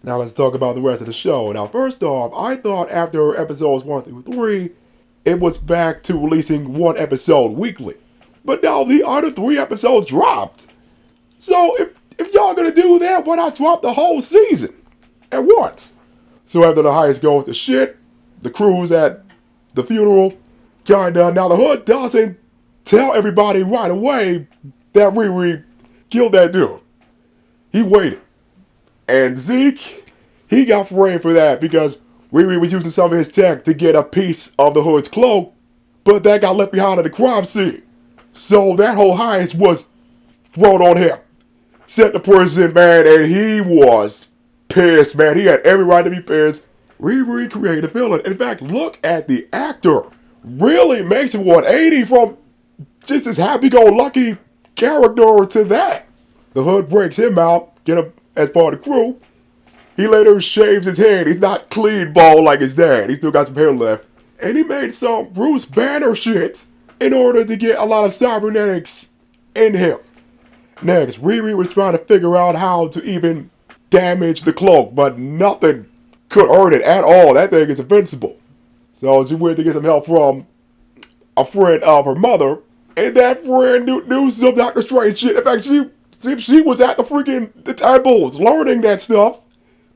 Now let's talk about the rest of the show. Now, first off, I thought after episodes 1 through 3, it was back to releasing one episode weekly. But now the other 3 episodes dropped. So if y'all gonna do that, why not drop the whole season at once? So after the heist goes to shit, the crew's at the funeral, kinda. Now the hood doesn't tell everybody right away that Riri killed that dude. He waited. And Zeke, he got framed for that because Riri was using some of his tech to get a piece of the hood's cloak, but that got left behind at the crime scene. So that whole heist was thrown on him. Sent to prison, man, and he was pissed, man. He had every right to be pissed. Riri created a villain. In fact, look at the actor. Really makes a 180 from just his happy-go-lucky character to that. The hood breaks him out, get him as part of the crew. He later shaves his head. He's not clean bald like his dad. He still got some hair left. And he made some Bruce Banner shit in order to get a lot of cybernetics in him. Next, Riri was trying to figure out how to even damage the cloak, but nothing could hurt it at all. That thing is invincible. So she went to get some help from a friend of her mother, and that friend knew some Doctor Strange shit. In fact, she was at the temples learning that stuff,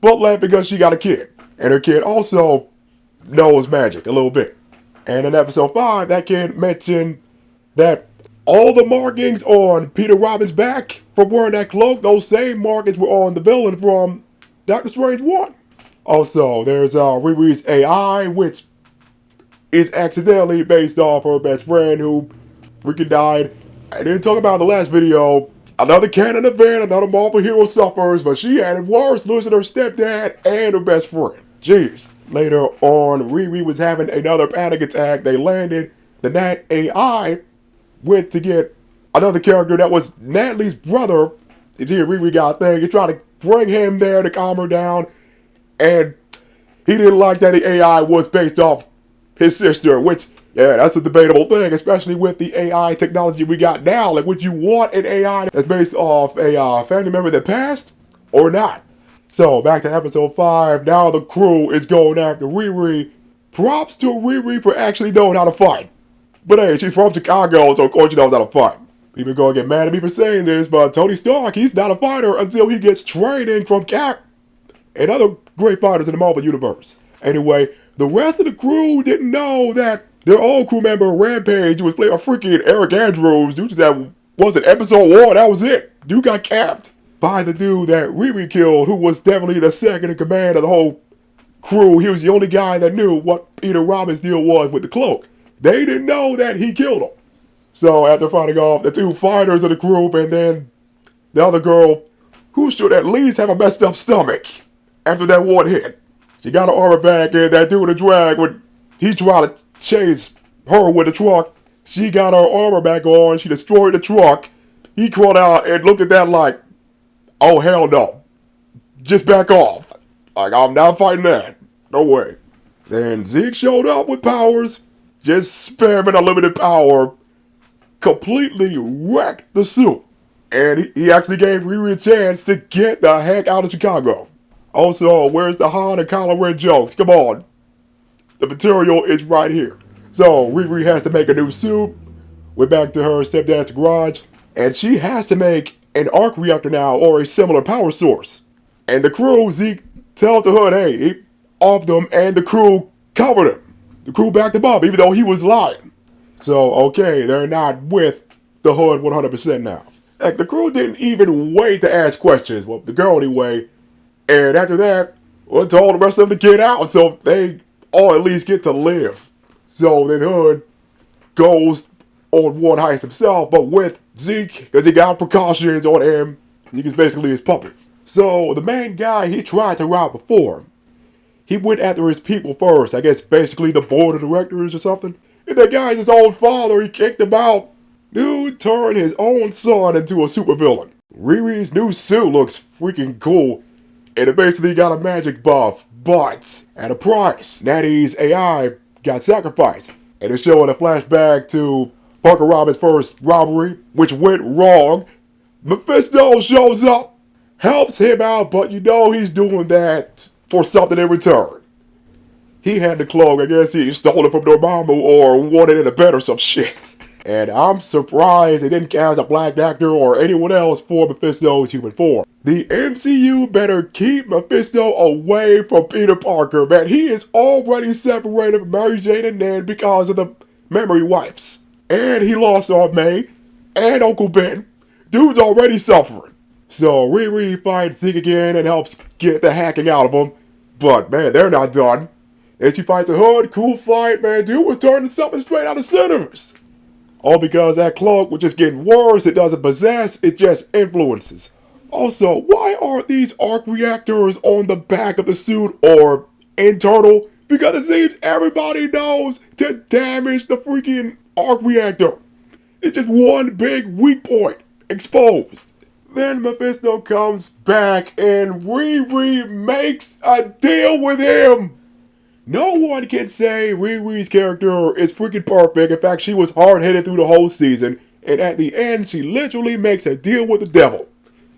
but left because she got a kid. And her kid also knows magic a little bit. And in episode 5, that kid mentioned that all the markings on Peter Robbins' back from wearing that cloak, those same markings were on the villain from Doctor Strange 1. Also, there's Riri's AI, which is accidentally based off her best friend who freaking died. I didn't talk about in the last video. Another canon event, another Marvel hero suffers, but she had it worse, losing her stepdad and her best friend. Jeez. Later on, Riri was having another panic attack. They landed. The Nat AI went to get another character that was Natalie's brother. You see, Riri got a thing. He tried to bring him there to calm her down, and he didn't like that the AI was based off his sister, which, yeah, that's a debatable thing, especially with the AI technology we got now. Like, would you want an AI that's based off a family member that passed or not? So, back to episode 5. Now the crew is going after Riri. Props to Riri for actually knowing how to fight. But hey, she's from Chicago, so of course she knows how to fight. People are going to get mad at me for saying this, but Tony Stark, he's not a fighter until he gets training from Cap and other great fighters in the Marvel Universe. Anyway, the rest of the crew didn't know that their old crew member, Rampage, who was playing a freaking Eric Andrews, dude that was in episode 1, that was it. Dude got capped by the dude that Riri killed, who was definitely the second in command of the whole crew. He was the only guy that knew what Peter Robbins' deal was with the cloak. They didn't know that he killed him. So after fighting off the 2 fighters of the group and then the other girl, who should at least have a messed up stomach after that one hit, she got her armor back, and that dude in the drag, when he tried to chase her with the truck, she got her armor back on, she destroyed the truck. He crawled out and looked at that like, oh hell no, just back off. Like, I'm not fighting that, no way. Then Zeke showed up with powers, just spamming unlimited power, completely wrecked the suit. And he actually gave Riri a chance to get the heck out of Chicago. Also, where's the Han and Kylo Ren jokes? Come on. The material is right here. So, Riri has to make a new suit. We're back to her stepdad's garage. And she has to make an arc reactor now, or a similar power source. And the crew, Zeke tells the hood, hey, he offed them, and the crew covered him. The crew backed him up, even though he was lying. So, okay, they're not with the hood 100% now. Heck, the crew didn't even wait to ask questions. Well, the girl anyway. And after that, we told the rest of them to get out, so they all at least get to live. So then Hood goes on one heist himself, but with Zeke, because he got precautions on him. Zeke is basically his puppet. So the main guy he tried to rob before, he went after his people first. I guess basically the board of directors or something. And that guy's his own father. He kicked him out. Dude turned his own son into a supervillain. Riri's new suit looks freaking cool. And it basically got a magic buff. But at a price. Natty's AI got sacrificed. And it's showing a flashback to Parker Robbins' first robbery, which went wrong. Mephisto shows up. helps him out, but you know he's doing that for something in return. He had the cloak, I guess he stole it from Dormammu or wanted it a bet or some shit. And I'm surprised they didn't cast a black actor or anyone else for Mephisto's human form. The MCU better keep Mephisto away from Peter Parker, man. He is already separated from Mary Jane and Ned because of the memory wipes. And he lost Aunt May and Uncle Ben. Dude's already suffering. So Riri finds Zeke again and helps get the hacking out of him. But man, they're not done. And she fights a hood, cool fight, man. Dude was turning something straight out of Sinners. All because that cloak was just getting worse. It doesn't possess, it just influences. Also, why aren't these arc reactors on the back of the suit or internal? Because it seems everybody knows to damage the freaking arc reactor. It's just one big weak point exposed. Then Mephisto comes back and Riri makes a deal with him. No one can say Riri's character is freaking perfect. In fact, she was hard-headed through the whole season. And at the end, she literally makes a deal with the devil.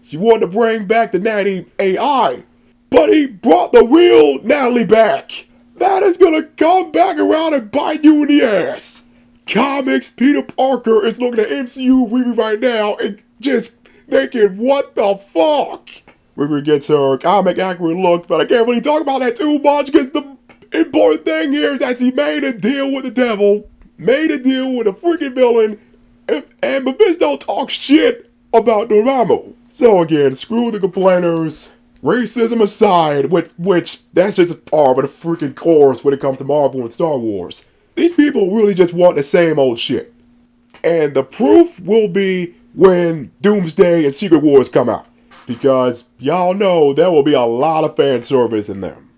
She wanted to bring back the natty AI. But he brought the real Natalie back. That is gonna come back around and bite you in the ass. Comics Peter Parker is looking at MCU Riri right now and just thinking, what the fuck? Riri gets her comic accurate look, but I can't really talk about that too much because the important thing here is that she made a deal with the devil, made a deal with a freaking villain, and Mephisto talks shit about Dormammu. So again, screw the complainers. Racism aside, which that's just part of the freaking course when it comes to Marvel and Star Wars. These people really just want the same old shit. And the proof will be when Doomsday and Secret Wars come out. Because y'all know there will be a lot of fan service in them.